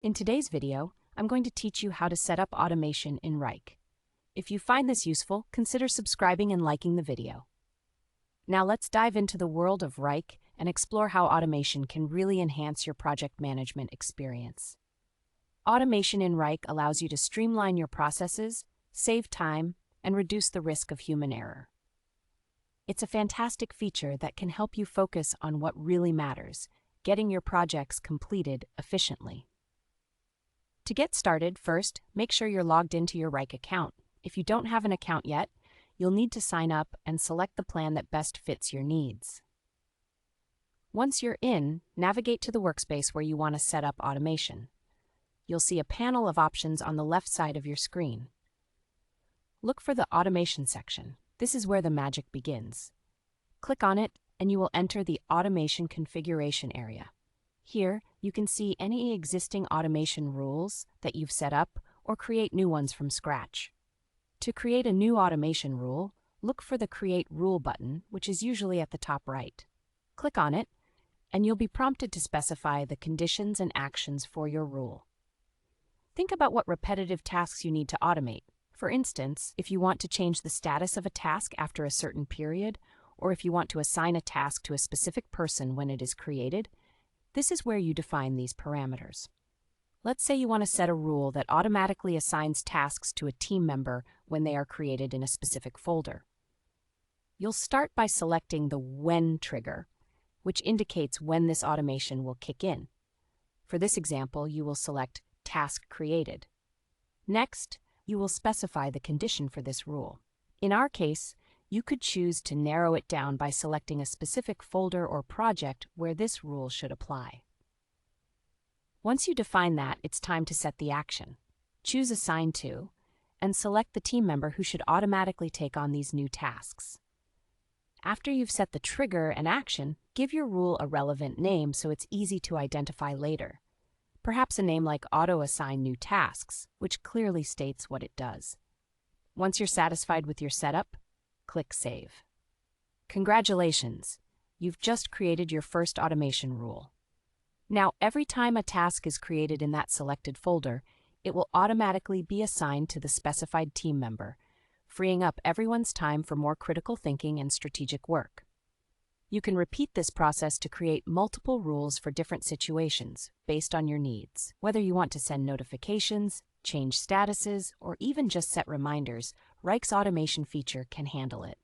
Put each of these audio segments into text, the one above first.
In today's video, I'm going to teach you how to set up automation in Wrike. If you find this useful, consider subscribing and liking the video. Now let's dive into the world of Wrike and explore how automation can really enhance your project management experience. Automation in Wrike allows you to streamline your processes, save time, and reduce the risk of human error. It's a fantastic feature that can help you focus on what really matters, getting your projects completed efficiently. To get started, first, make sure you're logged into your Wrike account. If you don't have an account yet, you'll need to sign up and select the plan that best fits your needs. Once you're in, navigate to the workspace where you want to set up automation. You'll see a panel of options on the left side of your screen. Look for the Automation section. This is where the magic begins. Click on it, and you will enter the Automation Configuration area. Here, you can see any existing automation rules that you've set up or create new ones from scratch. To create a new automation rule, look for the Create Rule button, which is usually at the top right. Click on it, and you'll be prompted to specify the conditions and actions for your rule. Think about what repetitive tasks you need to automate. For instance, if you want to change the status of a task after a certain period, or if you want to assign a task to a specific person when it is created, this is where you define these parameters. Let's say you want to set a rule that automatically assigns tasks to a team member when they are created in a specific folder. You'll start by selecting the When trigger, which indicates when this automation will kick in. For this example, you will select Task Created. Next, you will specify the condition for this rule. In our case, you could choose to narrow it down by selecting a specific folder or project where this rule should apply. Once you define that, it's time to set the action. Choose Assign To, and select the team member who should automatically take on these new tasks. After you've set the trigger and action, give your rule a relevant name so it's easy to identify later. Perhaps a name like Auto Assign New Tasks, which clearly states what it does. Once you're satisfied with your setup, click Save. Congratulations! You've just created your first automation rule. Now, every time a task is created in that selected folder, it will automatically be assigned to the specified team member, freeing up everyone's time for more critical thinking and strategic work. You can repeat this process to create multiple rules for different situations based on your needs. Whether you want to send notifications, change statuses, or even just set reminders, Wrike's automation feature can handle it.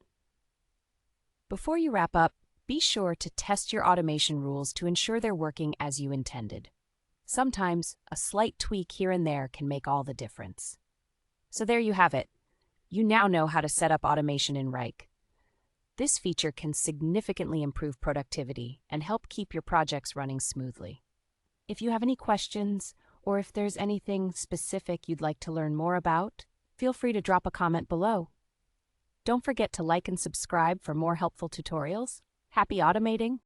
Before you wrap up, be sure to test your automation rules to ensure they're working as you intended. Sometimes, a slight tweak here and there can make all the difference. So there you have it. You now know how to set up automation in Wrike. This feature can significantly improve productivity and help keep your projects running smoothly. If you have any questions, or if there's anything specific you'd like to learn more about, feel free to drop a comment below. Don't forget to like and subscribe for more helpful tutorials. Happy automating!